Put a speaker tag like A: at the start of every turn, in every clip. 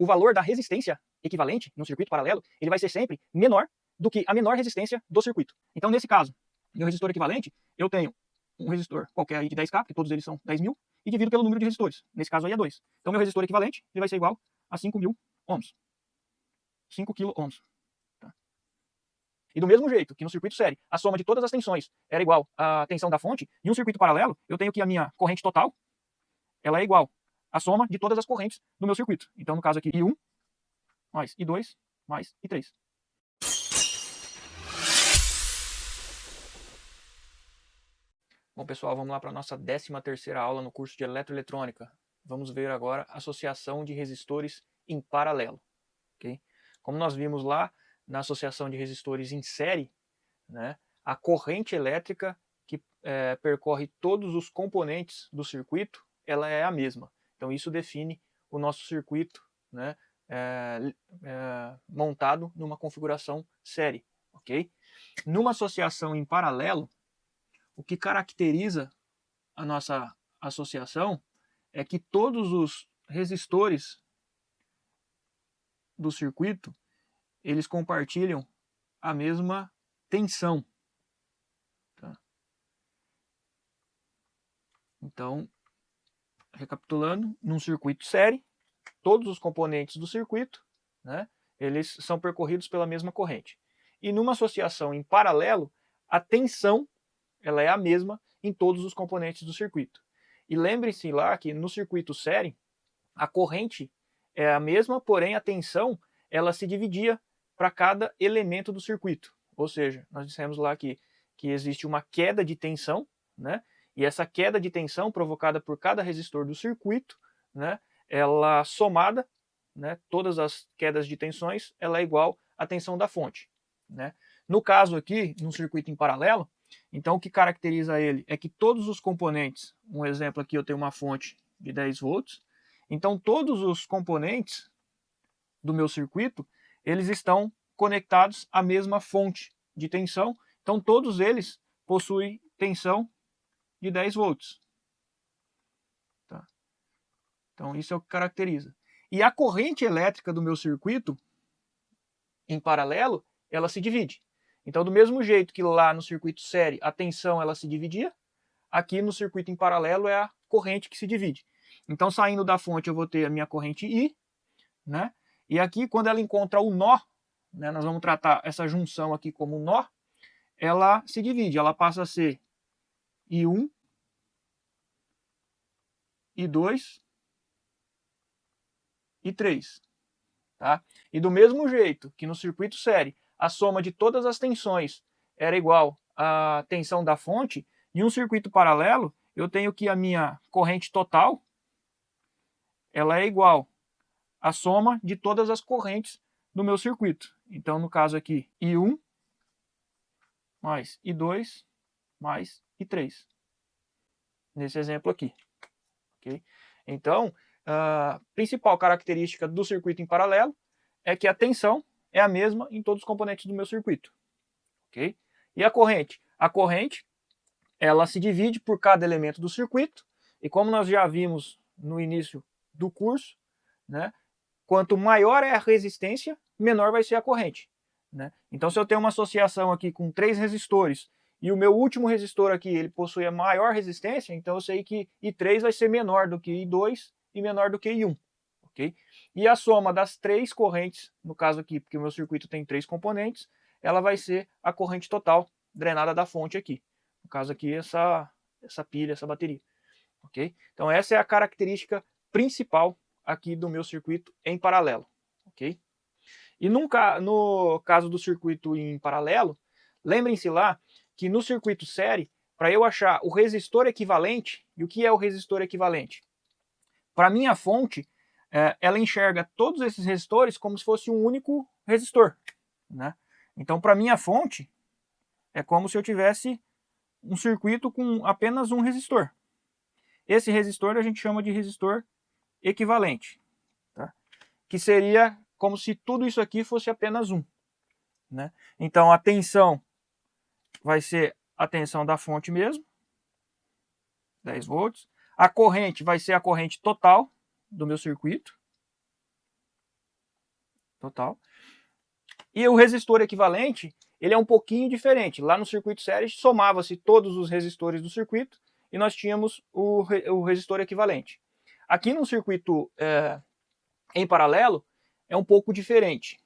A: o valor da resistência equivalente no circuito paralelo, ele vai ser sempre menor do que a menor resistência do circuito. Então, nesse caso, meu resistor equivalente, eu tenho um resistor qualquer aí de 10K, porque todos eles são 10.000, e divido pelo número de resistores. Nesse caso aí é 2. Então, meu resistor equivalente ele vai ser igual a 5.000 ohms. 5 kΩ. Tá? E do mesmo jeito que no circuito série, a soma de todas as tensões era igual à tensão da fonte, em um circuito paralelo, eu tenho que a minha corrente total ela é igual à soma de todas as correntes do meu circuito. Então, no caso aqui, I1 mais I2 mais I3. Bom, pessoal, vamos lá para a nossa 13ª aula no curso de Eletroeletrônica. Vamos ver agora a associação de resistores em paralelo. Okay? Como nós vimos lá na associação de resistores em série, né, a corrente elétrica que percorre todos os componentes do circuito, ela é a mesma. Então isso define o nosso circuito, né, montado numa configuração série. Okay? Numa associação em paralelo, o que caracteriza a nossa associação é que todos os resistores do circuito eles compartilham a mesma tensão. Tá? Então, recapitulando, num circuito série, todos os componentes do circuito, né, eles são percorridos pela mesma corrente. E numa associação em paralelo, a tensão ela é a mesma em todos os componentes do circuito. E lembre-se lá que no circuito série, a corrente é a mesma, porém a tensão ela se dividia para cada elemento do circuito. Ou seja, nós dissemos lá que existe uma queda de tensão, né? E essa queda de tensão provocada por cada resistor do circuito, né? Ela somada, né? Todas as quedas de tensões, ela é igual à tensão da fonte, né? No caso aqui, no circuito em paralelo, então o que caracteriza ele é que todos os componentes, um exemplo aqui eu tenho uma fonte de 10 volts, então todos os componentes do meu circuito, eles estão conectados à mesma fonte de tensão, então todos eles possuem tensão de 10 volts. Tá? Então isso é o que caracteriza. E a corrente elétrica do meu circuito, em paralelo, ela se divide. Então do mesmo jeito que lá no circuito série a tensão ela se dividia, aqui no circuito em paralelo é a corrente que se divide. Então saindo da fonte eu vou ter a minha corrente I, né? E aqui quando ela encontra o nó, né, nós vamos tratar essa junção aqui como um nó, ela se divide, ela passa a ser I1, I2, I3. Tá? E do mesmo jeito que no circuito série a soma de todas as tensões era igual à tensão da fonte, em um circuito paralelo eu tenho que a minha corrente total ela é igual à soma de todas as correntes do meu circuito. Então no caso aqui I1 mais I2 mais I3. Nesse exemplo aqui. Okay? Então, a principal característica do circuito em paralelo é que a tensão é a mesma em todos os componentes do meu circuito. Okay? E a corrente? A corrente ela se divide por cada elemento do circuito, e como nós já vimos no início do curso, né, quanto maior é a resistência, menor vai ser a corrente. Né? Então, se eu tenho uma associação aqui com 3 resistores, e o meu último resistor aqui ele possui a maior resistência, então eu sei que I3 vai ser menor do que I2 e menor do que I1. Okay? E a soma das 3 correntes, no caso aqui, porque o meu circuito tem 3 componentes, ela vai ser a corrente total drenada da fonte aqui. No caso aqui, essa pilha, essa bateria. Okay? Então essa é a característica principal aqui do meu circuito em paralelo. Okay? E no caso do circuito em paralelo, lembrem-se lá que no circuito série, para eu achar o resistor equivalente, e o que é o resistor equivalente? Para a minha fonte, ela enxerga todos esses resistores como se fosse um único resistor. Né? Então, para a minha fonte, é como se eu tivesse um circuito com apenas um resistor. Esse resistor a gente chama de resistor equivalente, tá? Que seria como se tudo isso aqui fosse apenas um. Né? Então a tensão vai ser a tensão da fonte mesmo, 10 volts. A corrente vai ser a corrente total do meu circuito, total. E o resistor equivalente, ele é um pouquinho diferente. Lá no circuito série, somava-se todos os resistores do circuito e nós tínhamos o resistor equivalente. Aqui no circuito em paralelo, é um pouco diferente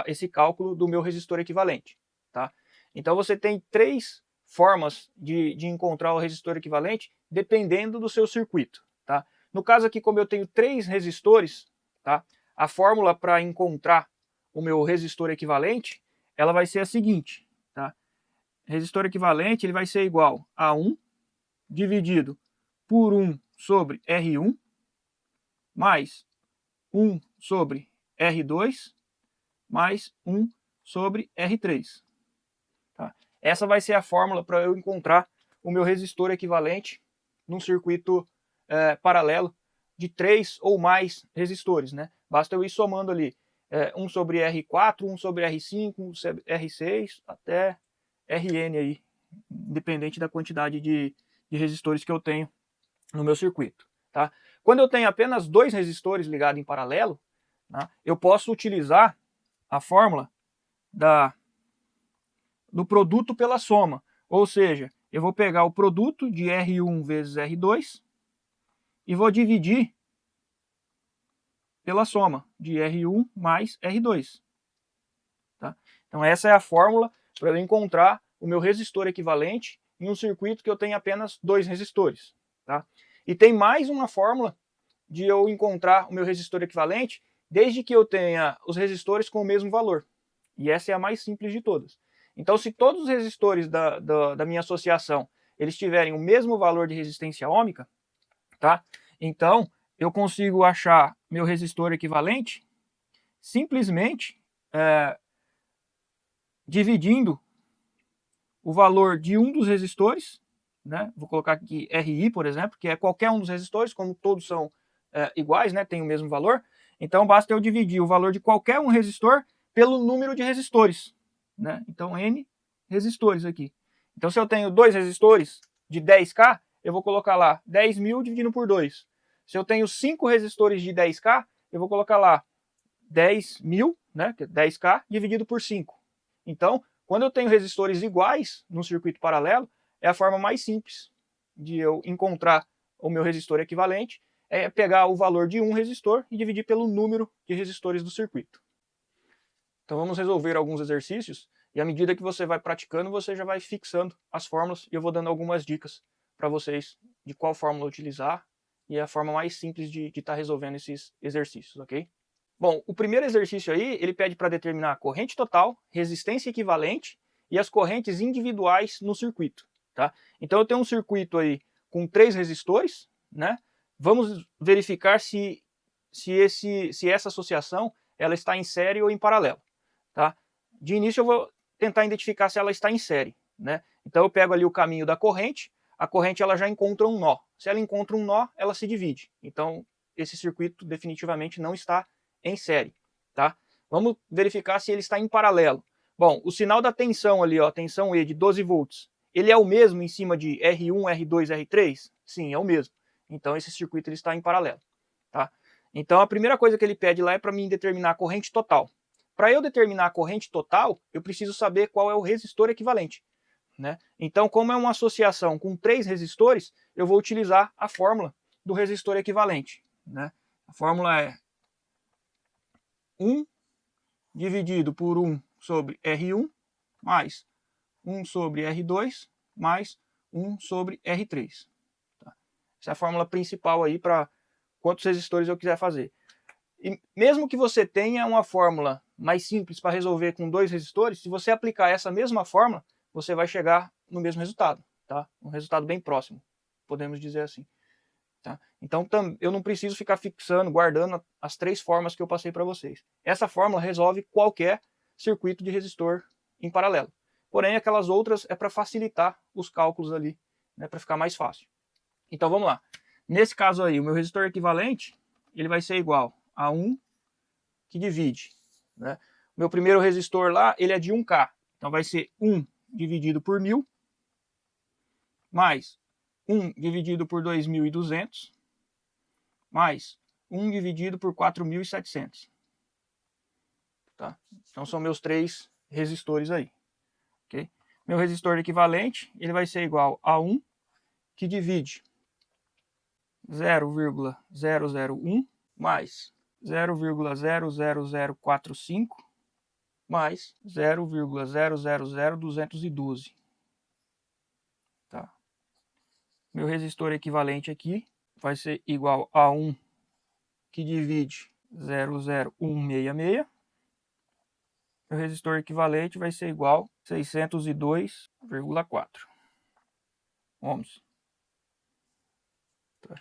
A: esse cálculo do meu resistor equivalente. Tá? Então você tem três formas de encontrar o resistor equivalente dependendo do seu circuito. Tá? No caso aqui, como eu tenho três resistores, tá? A fórmula para encontrar o meu resistor equivalente, ela vai ser a seguinte. Tá? Resistor equivalente ele vai ser igual a 1 dividido por 1 sobre R1 mais 1 sobre R2 mais 1 sobre R3. Tá? Essa vai ser a fórmula para eu encontrar o meu resistor equivalente num circuito paralelo de 3 ou mais resistores. Né? Basta eu ir somando ali 1 sobre R4, 1 sobre R5, 1 sobre R6, até Rn aí, independente da quantidade de resistores que eu tenho no meu circuito. Tá? Quando eu tenho apenas dois resistores ligados em paralelo, tá, eu posso utilizar a fórmula do produto pela soma. Ou seja, eu vou pegar o produto de R1 vezes R2 e vou dividir pela soma de R1 mais R2. Tá? Então essa é a fórmula para eu encontrar o meu resistor equivalente em um circuito que eu tenho apenas dois resistores. Tá? E tem mais uma fórmula de eu encontrar o meu resistor equivalente desde que eu tenha os resistores com o mesmo valor. E essa é a mais simples de todas. Então, se todos os resistores da minha associação eles tiverem o mesmo valor de resistência ôhmica, tá? Então, eu consigo achar meu resistor equivalente simplesmente dividindo o valor de um dos resistores, né? Vou colocar aqui RI, por exemplo, que é qualquer um dos resistores, como todos são iguais, né? Tem o mesmo valor. Então, basta eu dividir o valor de qualquer um resistor pelo número de resistores. Né? Então, N resistores aqui. Então, se eu tenho dois resistores de 10K, eu vou colocar lá 10.000 dividido por 2. Se eu tenho 5 resistores de 10K, eu vou colocar lá 10.000, né, 10K, dividido por 5. Então, quando eu tenho resistores iguais no circuito paralelo, é a forma mais simples de eu encontrar o meu resistor equivalente, é pegar o valor de um resistor e dividir pelo número de resistores do circuito. Então vamos resolver alguns exercícios e à medida que você vai praticando, você já vai fixando as fórmulas e eu vou dando algumas dicas para vocês de qual fórmula utilizar e a forma mais simples de estar resolvendo esses exercícios, ok? Bom, o primeiro exercício aí, ele pede para determinar a corrente total, resistência equivalente e as correntes individuais no circuito, tá? Então eu tenho um circuito aí com 3 resistores, né? Vamos verificar se essa associação ela está em série ou em paralelo. Tá? De início eu vou tentar identificar se ela está em série. Né? Então eu pego ali o caminho da corrente, a corrente ela já encontra um nó. Se ela encontra um nó, ela se divide. Então esse circuito definitivamente não está em série. Tá? Vamos verificar se ele está em paralelo. Bom, o sinal da tensão ali, ó, tensão E de 12 volts, ele é o mesmo em cima de R1, R2, R3? Sim, é o mesmo. Então esse circuito ele está em paralelo. Tá? Então a primeira coisa que ele pede lá é para mim determinar a corrente total. Para eu determinar a corrente total, eu preciso saber qual é o resistor equivalente. Né? Então, como é uma associação com 3 resistores, eu vou utilizar a fórmula do resistor equivalente. Né? A fórmula é 1 dividido por 1 sobre R1 mais 1 sobre R2 mais 1 sobre R3. Tá? Essa é a fórmula principal aí para quantos resistores eu quiser fazer. E mesmo que você tenha uma fórmula mais simples para resolver com 2 resistores, se você aplicar essa mesma fórmula, você vai chegar no mesmo resultado, tá? Um resultado bem próximo, podemos dizer assim. Tá? Então eu não preciso ficar fixando, guardando as 3 formas que eu passei para vocês. Essa fórmula resolve qualquer circuito de resistor em paralelo. Porém, aquelas outras é para facilitar os cálculos ali, né, para ficar mais fácil. Então vamos lá. Nesse caso aí, o meu resistor equivalente ele vai ser igual a 1 que divide. Né? Meu primeiro resistor lá, ele é de 1K. Então vai ser 1 dividido por 1000, mais 1 dividido por 2.200, mais 1 dividido por 4.700. Tá? Então são meus 3 resistores aí. Okay? Meu resistor equivalente ele vai ser igual a 1, que divide 0,001 mais 0,00045 mais 0,000212. Tá? Meu resistor equivalente aqui vai ser igual a 1, que divide 00166. Meu resistor equivalente vai ser igual a 602,4 ohms. Tá?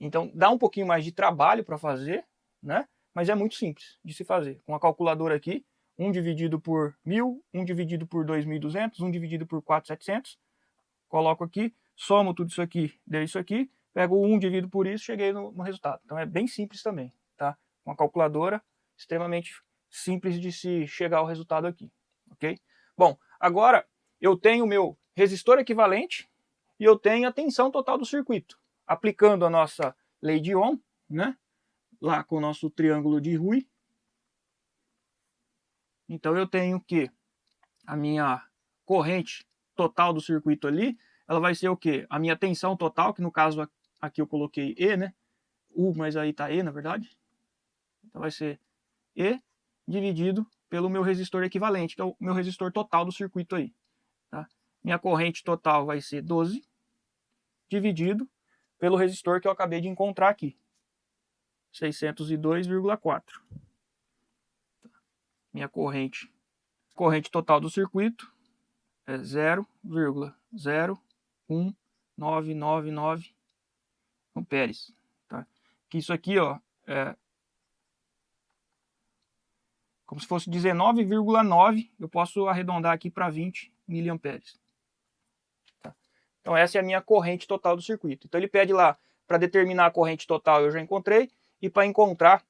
A: Então dá um pouquinho mais de trabalho para fazer, né? Mas é muito simples de se fazer. Com a calculadora aqui, 1 dividido por 1000, 1 dividido por 2200, 1 dividido por 4700. Coloco aqui, somo tudo isso aqui, deu isso aqui, pego o 1, divido por isso, cheguei no resultado. Então é bem simples também, tá? Uma calculadora extremamente simples de se chegar ao resultado aqui, ok? Bom, agora eu tenho o meu resistor equivalente e eu tenho a tensão total do circuito. Aplicando a nossa lei de Ohm, né? Lá com o nosso triângulo de Rouy. Então eu tenho que a minha corrente total do circuito ali, ela vai ser o quê? A minha tensão total, que no caso aqui eu coloquei E, né? U, mas aí tá E, na verdade. Então vai ser E dividido pelo meu resistor equivalente, que é o meu resistor total do circuito aí. Tá? Minha corrente total vai ser 12 dividido pelo resistor que eu acabei de encontrar aqui. 602,4. Minha corrente total do circuito é 0,01999 amperes. Tá? Que isso aqui, ó, é como se fosse 19,9, eu posso arredondar aqui para 20 miliamperes. Tá? Então essa é a minha corrente total do circuito. Então ele pede lá, para determinar a corrente total eu já encontrei, e para encontrar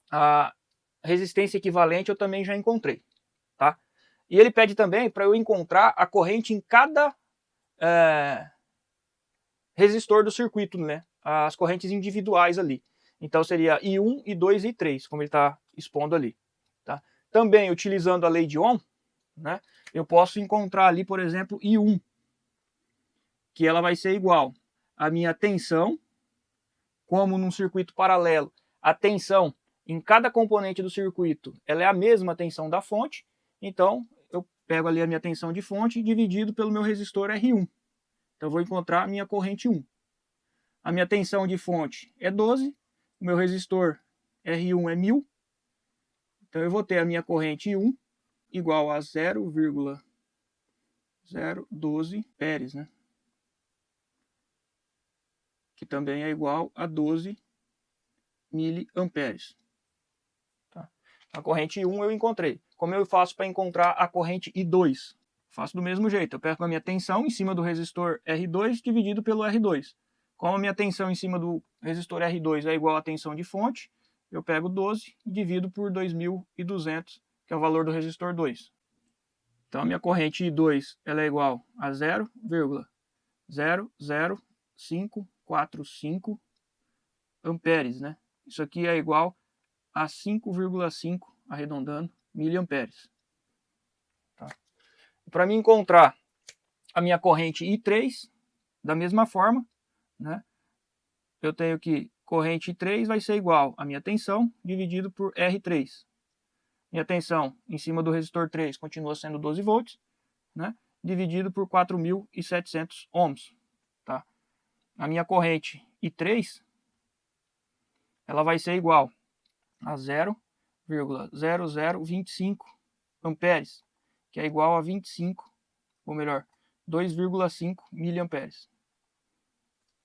A: a resistência equivalente eu também já encontrei. Tá? E ele pede também para eu encontrar a corrente em cada resistor do circuito, né? As correntes individuais ali. Então seria I1, I2 e I3, como ele está expondo ali. Tá? Também utilizando a lei de Ohm, né, eu posso encontrar ali, por exemplo, I1, que ela vai ser igual à minha tensão, como num circuito paralelo, a tensão em cada componente do circuito ela é a mesma tensão da fonte, então eu pego ali a minha tensão de fonte dividido pelo meu resistor R1. Então eu vou encontrar a minha corrente 1. A minha tensão de fonte é 12, o meu resistor R1 é 1000, então eu vou ter a minha corrente 1 igual a 0,012 amperes, né? Que também é igual a 12 miliamperes. Tá? A corrente I1 eu encontrei. Como eu faço para encontrar a corrente I2? Faço do mesmo jeito. Eu pego a minha tensão em cima do resistor R2 dividido pelo R2. Como a minha tensão em cima do resistor R2 é igual à tensão de fonte, eu pego 12 e divido por 2.200, que é o valor do resistor 2. Então a minha corrente I2 ela é igual a 0,00545 amperes, né? Isso aqui é igual a 5,5, arredondando, miliamperes. Tá? Para mim encontrar a minha corrente I3, da mesma forma, né? Eu tenho que corrente I3 vai ser igual a minha tensão dividido por R3. Minha tensão em cima do resistor 3 continua sendo 12 volts, né? Dividido por 4.700 ohms. Tá? A minha corrente I3 ela vai ser igual a 0,0025 amperes, que é igual a 25, ou melhor, 2,5 miliamperes.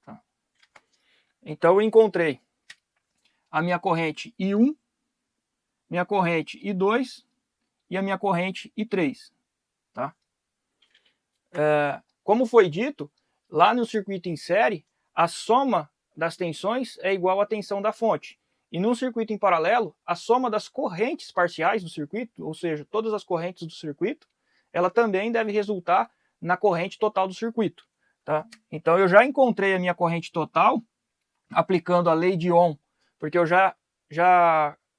A: Tá? Então eu encontrei a minha corrente I1, minha corrente I2 e a minha corrente I3. Tá? Como foi dito, lá no circuito em série, a soma das tensões é igual à tensão da fonte. E no circuito em paralelo, a soma das correntes parciais do circuito, ou seja, todas as correntes do circuito, ela também deve resultar na corrente total do circuito. Tá? Então eu já encontrei a minha corrente total aplicando a lei de Ohm, porque eu já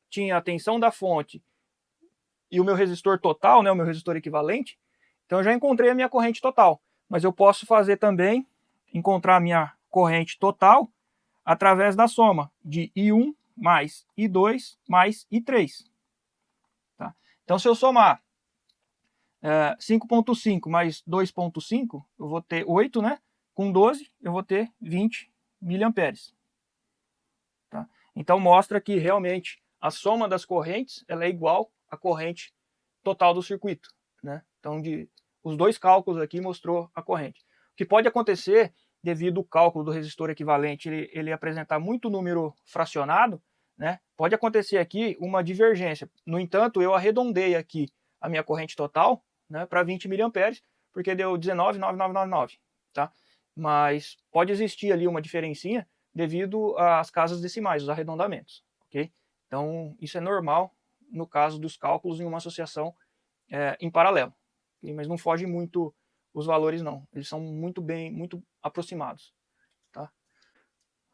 A: tinha a tensão da fonte e o meu resistor total, né, o meu resistor equivalente, então eu já encontrei a minha corrente total. Mas eu posso fazer também, encontrar a minha corrente total através da soma de I1 mais I2 mais I3. Tá? Então, se eu somar 5,5 mais 2,5, eu vou ter 8, né? Com 12, eu vou ter 20 miliamperes. Tá? Então, mostra que realmente a soma das correntes ela é igual à corrente total do circuito. Né? Então, os dois cálculos aqui mostrou a corrente. O que pode acontecer, devido ao cálculo do resistor equivalente, ele apresentar muito número fracionado, né? Pode acontecer aqui uma divergência. No entanto, eu arredondei aqui a minha corrente total, né, para 20 miliamperes, porque deu 19,9999, tá? Mas pode existir ali uma diferencinha devido às casas decimais, os arredondamentos, ok? Então, isso é normal no caso dos cálculos em uma associação em paralelo. Mas não foge muito os valores, não. Eles são muito aproximados. Tá?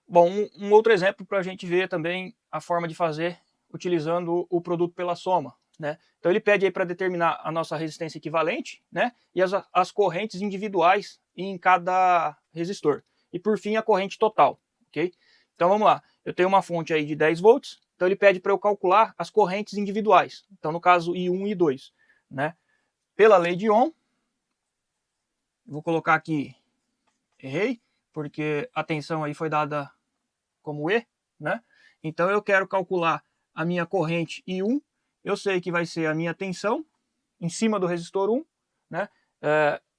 A: Bom, um outro exemplo para a gente ver também a forma de fazer utilizando o produto pela soma. Né? Então ele pede aí para determinar a nossa resistência equivalente, né? E as correntes individuais em cada resistor. E por fim a corrente total. Okay? Então vamos lá. Eu tenho uma fonte aí de 10 volts, então ele pede para eu calcular as correntes individuais. Então no caso I1 e I2. Né? Pela lei de Ohm, vou colocar aqui, errei, porque a tensão aí foi dada como E, né? Então eu quero calcular a minha corrente I1, eu sei que vai ser a minha tensão em cima do resistor 1, né?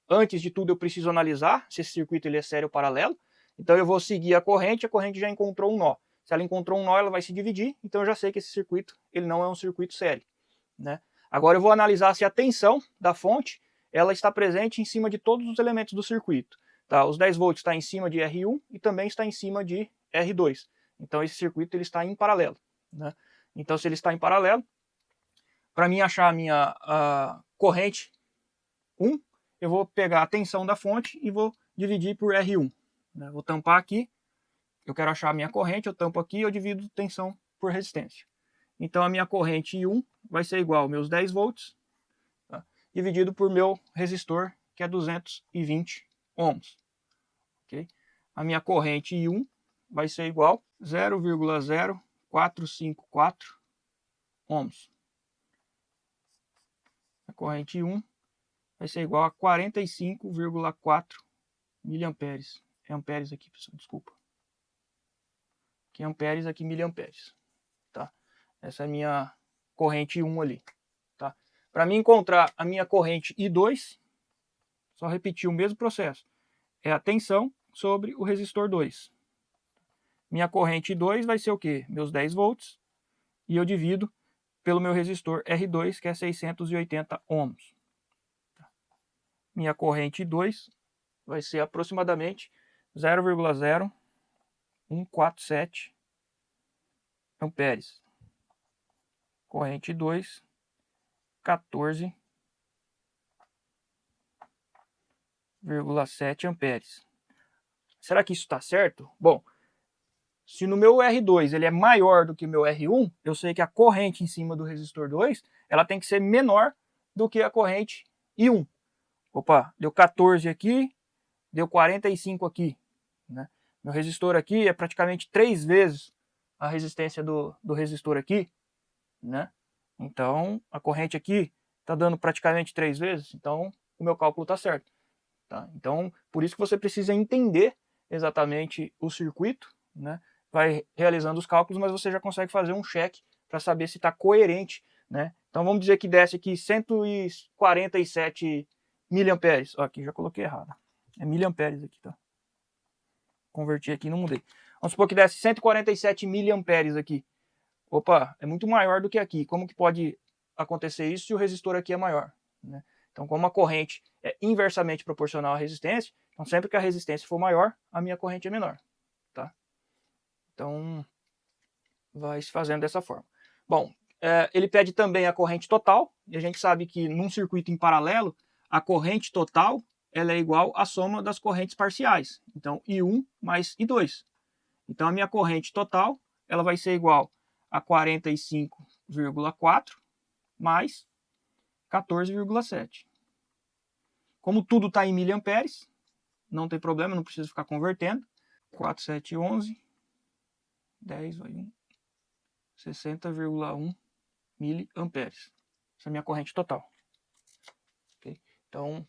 A: Antes de tudo eu preciso analisar se esse circuito ele é sério ou paralelo, então eu vou seguir a corrente já encontrou um nó. Se ela encontrou um nó, ela vai se dividir, então eu já sei que esse circuito ele não é um circuito sério, né? Agora eu vou analisar se a tensão da fonte ela está presente em cima de todos os elementos do circuito. Tá? Os 10 volts está em cima de R1 e também está em cima de R2. Então esse circuito ele está em paralelo. Né? Então se ele está em paralelo, para mim achar a minha corrente 1, eu vou pegar a tensão da fonte e vou dividir por R1. Né? Vou tampar aqui, eu quero achar a minha corrente, eu tampo aqui e eu divido tensão por resistência. Então a minha corrente I1 vai ser igual aos meus 10 volts, tá? Dividido por meu resistor, que é 220 ohms. Okay? A minha corrente I1 vai ser igual a 0,0454 ohms. A corrente I1 vai ser igual a 45,4 miliamperes. É amperes aqui, pessoal, desculpa. Aqui é amperes, aqui miliamperes. Tá? Essa é a minha corrente I1 ali. Tá? Para mim encontrar a minha corrente I2, só repetir o mesmo processo. É a tensão sobre o resistor 2. Minha corrente I2 vai ser o quê? Meus 10 volts. E eu divido pelo meu resistor R2, que é 680 ohms. Minha corrente I2 vai ser aproximadamente 0,0147 amperes. Corrente 2, 14,7 amperes. Será que isso está certo? Bom, se no meu R2 ele é maior do que o meu R1, eu sei que a corrente em cima do resistor 2 ela tem que ser menor do que a corrente I1. Opa, deu 14 aqui, deu 45 aqui. Né? Meu resistor aqui é praticamente 3 vezes a resistência do resistor aqui. Né? Então, a corrente aqui está dando praticamente 3 vezes, então o meu cálculo está certo. Tá? Então, por isso que você precisa entender exatamente o circuito, né? Vai realizando os cálculos, mas você já consegue fazer um check para saber se está coerente. Né? Então, vamos dizer que desce aqui 147 miliamperes. Ó, aqui já coloquei errado. É miliamperes aqui, tá? Converti aqui, não mudei. Vamos supor que desce 147 miliamperes aqui. Opa, é muito maior do que aqui. Como que pode acontecer isso se o resistor aqui é maior? Né? Então, como a corrente é inversamente proporcional à resistência, então sempre que a resistência for maior, a minha corrente é menor. Tá? Então, vai se fazendo dessa forma. Bom, ele pede também a corrente total, e a gente sabe que num circuito em paralelo, a corrente total ela é igual à soma das correntes parciais. Então, I1 mais I2. Então, a minha corrente total ela vai ser igual a 45,4 mais 14,7. Como tudo está em miliamperes, não tem problema, não precisa ficar convertendo. 4, 7, 11, 10, vai 1, 60,1 miliamperes. Essa é a minha corrente total. Okay? Então,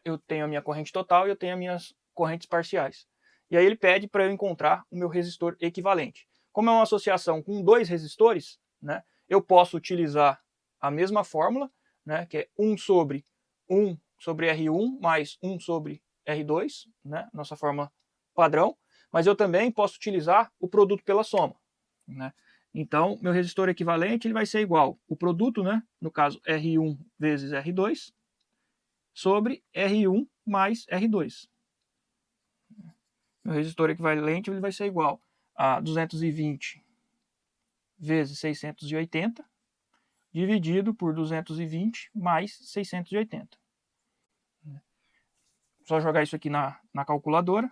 A: eu tenho a minha corrente total e eu tenho as minhas correntes parciais. E aí ele pede para eu encontrar o meu resistor equivalente. Como é uma associação com dois resistores, né, eu posso utilizar a mesma fórmula, né, que é 1 sobre R1 mais 1 sobre R2, né, nossa fórmula padrão, mas eu também posso utilizar o produto pela soma. Né? Então, meu resistor equivalente ele vai ser igual o produto, né, no caso R1 vezes R2, sobre R1 mais R2. Meu resistor equivalente ele vai ser igual a 220 vezes 680, dividido por 220 mais 680. Só jogar isso aqui na calculadora.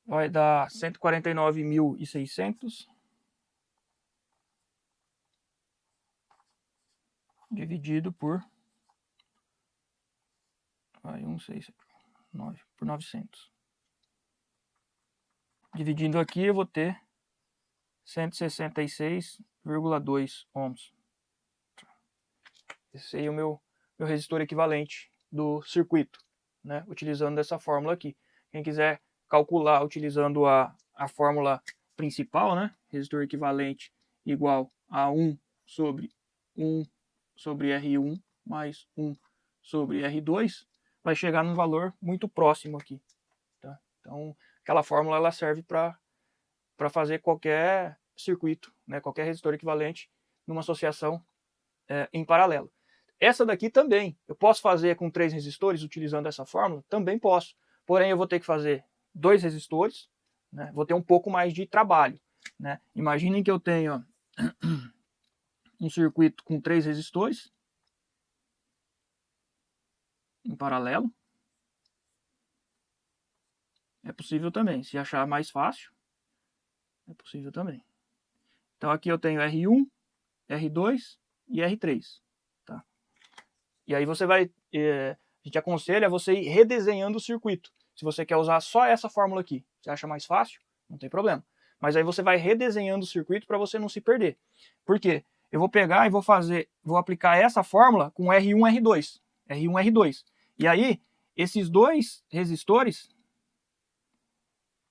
A: Vai dar 149.600 dividido por 900. Dividindo aqui eu vou ter 166,2 ohms. Esse aí é o meu resistor equivalente do circuito, né? Utilizando essa fórmula aqui. Quem quiser calcular utilizando a fórmula principal, né? Resistor equivalente igual a 1 sobre R1 mais 1 sobre R2, vai chegar num valor muito próximo aqui. Tá? Então, aquela fórmula ela serve para fazer qualquer circuito, né? Qualquer resistor equivalente numa associação em paralelo. Essa daqui também, eu posso fazer com 3 resistores utilizando essa fórmula? Também posso. Porém, eu vou ter que fazer 2 resistores, né? Vou ter um pouco mais de trabalho. Né? Imaginem que eu tenho um circuito com 3 resistores em paralelo. É possível também. Se achar mais fácil, é possível também. Então aqui eu tenho R1, R2 e R3. Tá? E aí você vai... a gente aconselha você ir redesenhando o circuito. Se você quer usar só essa fórmula aqui, você acha mais fácil? Não tem problema. Mas aí você vai redesenhando o circuito para você não se perder. Por quê? Eu vou pegar e vou aplicar essa fórmula com R1, R2. R1, R2. E aí, esses dois resistores,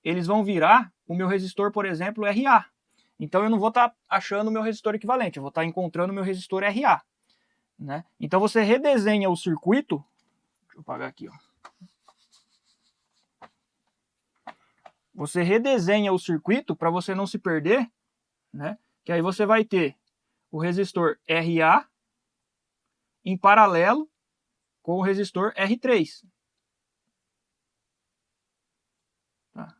A: eles vão virar o meu resistor, por exemplo, RA. Então eu não vou estar achando o meu resistor equivalente, eu vou estar encontrando o meu resistor RA. Né? Então você redesenha o circuito. Deixa eu apagar aqui. Ó. Você redesenha o circuito para você não se perder. Né? Que aí você vai ter o resistor RA em paralelo com o resistor R3. Tá?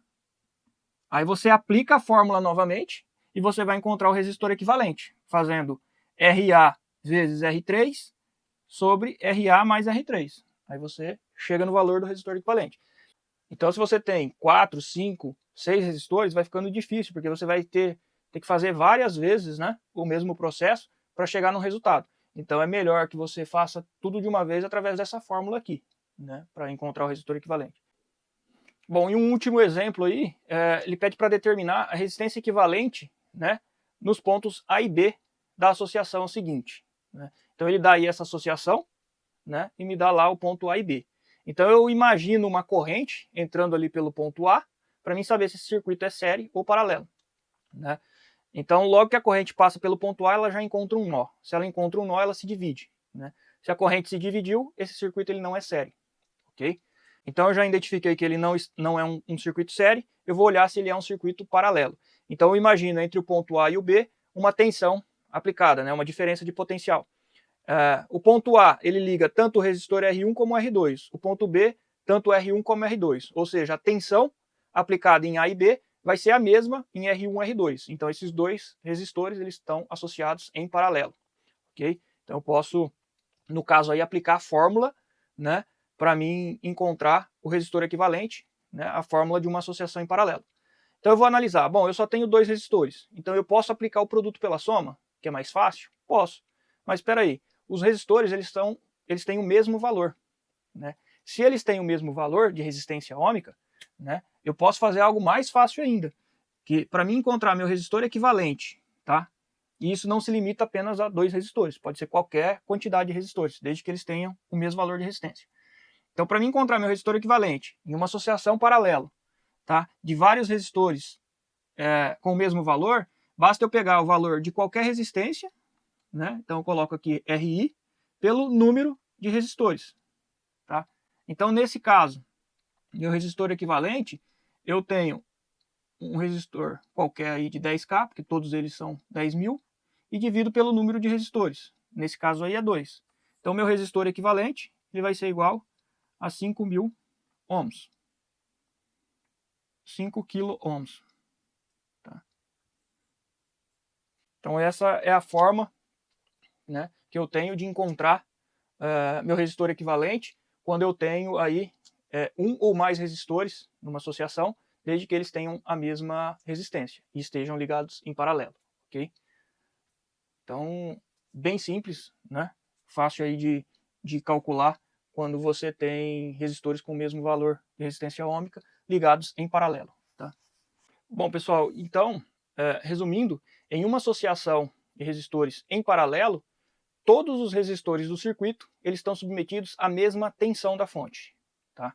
A: Aí você aplica a fórmula novamente e você vai encontrar o resistor equivalente, fazendo RA vezes R3 sobre RA mais R3. Aí você chega no valor do resistor equivalente. Então, se você tem 4, 5, 6 resistores, vai ficando difícil, porque você vai ter que fazer várias vezes, né, o mesmo processo para chegar no resultado. Então, é melhor que você faça tudo de uma vez através dessa fórmula aqui, né, para encontrar o resistor equivalente. Bom, e um último exemplo aí, ele pede para determinar a resistência equivalente, né, nos pontos A e B da associação seguinte. Né? Então, ele dá aí essa associação, né, e me dá lá o ponto A e B. Então eu imagino uma corrente entrando ali pelo ponto A, para mim saber se esse circuito é série ou paralelo. Né? Então logo que a corrente passa pelo ponto A, ela já encontra um nó. Se ela encontra um nó, ela se divide. Né? Se a corrente se dividiu, esse circuito ele não é série. Okay? Então eu já identifiquei que ele não é um circuito série, eu vou olhar se ele é um circuito paralelo. Então eu imagino entre o ponto A e o B uma tensão aplicada, né? Uma diferença de potencial. O ponto A, ele liga tanto o resistor R1 como R2. O ponto B, tanto R1 como R2. Ou seja, a tensão aplicada em A e B vai ser a mesma em R1 e R2. Então, esses dois resistores eles estão associados em paralelo. Okay? Então, eu posso, no caso aí, aplicar a fórmula, né, para mim encontrar o resistor equivalente, né, a fórmula de uma associação em paralelo. Então, eu vou analisar. Bom, eu só tenho 2 resistores. Então, eu posso aplicar o produto pela soma, que é mais fácil? Posso. Mas espera aí. os resistores eles têm o mesmo valor, né? Se eles têm o mesmo valor de resistência ôhmica, né, eu posso fazer algo mais fácil ainda, que para mim encontrar meu resistor equivalente, tá? E isso não se limita apenas a 2 resistores, pode ser qualquer quantidade de resistores, desde que eles tenham o mesmo valor de resistência. Então, para mim encontrar meu resistor equivalente em uma associação paralela, tá, de vários resistores com o mesmo valor, basta eu pegar o valor de qualquer resistência, né? Então eu coloco aqui RI pelo número de resistores, tá? Então, nesse caso, meu resistor equivalente, eu tenho um resistor qualquer aí de 10K, porque todos eles são 10.000, e divido pelo número de resistores. Nesse caso aí é 2. Então, meu resistor equivalente ele vai ser igual a 5.000 ohms. 5 kΩ. Tá? Então, essa é a forma, né, que eu tenho de encontrar meu resistor equivalente quando eu tenho aí um ou mais resistores numa associação, desde que eles tenham a mesma resistência e estejam ligados em paralelo, ok? Então, bem simples, né? Fácil aí de calcular quando você tem resistores com o mesmo valor de resistência ôhmica ligados em paralelo, tá? Bom, pessoal, então, resumindo, em uma associação de resistores em paralelo, todos os resistores do circuito eles estão submetidos à mesma tensão da fonte, tá?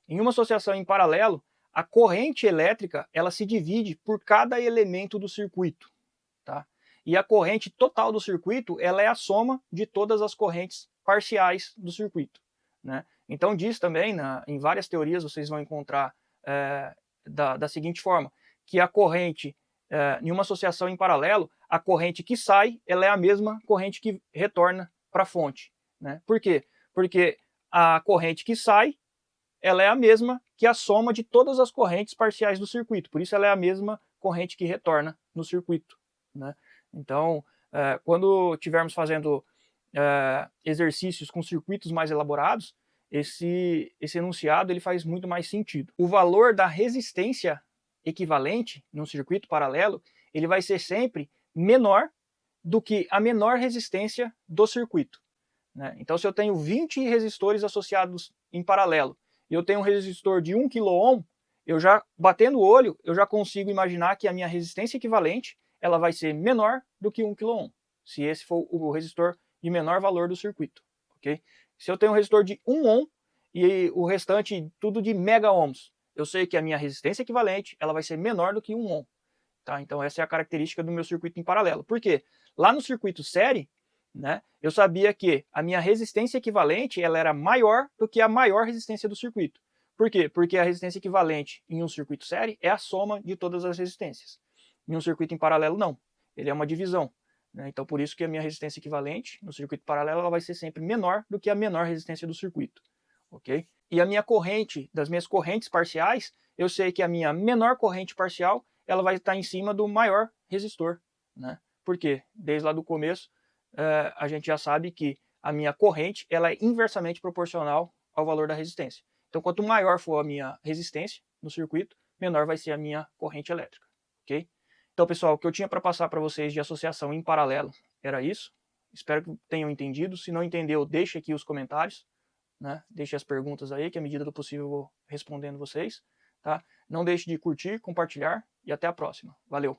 A: Em uma associação em paralelo, a corrente elétrica ela se divide por cada elemento do circuito, tá? E a corrente total do circuito ela é a soma de todas as correntes parciais do circuito, né? Então diz também, em várias teorias vocês vão encontrar da seguinte forma, que a corrente, em uma associação em paralelo, a corrente que sai ela é a mesma corrente que retorna para a fonte, né? Por quê? Porque a corrente que sai ela é a mesma que a soma de todas as correntes parciais do circuito, por isso ela é a mesma corrente que retorna no circuito, né? Então, quando estivermos fazendo exercícios com circuitos mais elaborados, esse enunciado ele faz muito mais sentido. O valor da resistência equivalente num circuito paralelo, ele vai ser sempre menor do que a menor resistência do circuito, né? Então, se eu tenho 20 resistores associados em paralelo e eu tenho um resistor de 1 kΩ, eu já, batendo o olho, eu já consigo imaginar que a minha resistência equivalente ela vai ser menor do que 1 kΩ, se esse for o resistor de menor valor do circuito, ok? Se eu tenho um resistor de 1 Ω e o restante tudo de mega ohms, eu sei que a minha resistência equivalente ela vai ser menor do que 1 Ω, tá? Então essa é a característica do meu circuito em paralelo. Por quê? Lá no circuito série, né, eu sabia que a minha resistência equivalente ela era maior do que a maior resistência do circuito. Por quê? Porque a resistência equivalente em um circuito série é a soma de todas as resistências. Em um circuito em paralelo, não. Ele é uma divisão, né? Então, por isso que a minha resistência equivalente no circuito paralelo ela vai ser sempre menor do que a menor resistência do circuito, ok? E a minha corrente, das minhas correntes parciais, eu sei que a minha menor corrente parcial ela vai estar em cima do maior resistor, né? Por quê? Desde lá do começo, a gente já sabe que a minha corrente ela é inversamente proporcional ao valor da resistência. Então, quanto maior for a minha resistência no circuito, menor vai ser a minha corrente elétrica, ok? Então, pessoal, o que eu tinha para passar para vocês de associação em paralelo era isso. Espero que tenham entendido. Se não entendeu, deixe aqui os comentários, né? Deixe as perguntas aí, que à medida do possível eu vou respondendo vocês, tá? Não deixe de curtir, compartilhar e até a próxima. Valeu!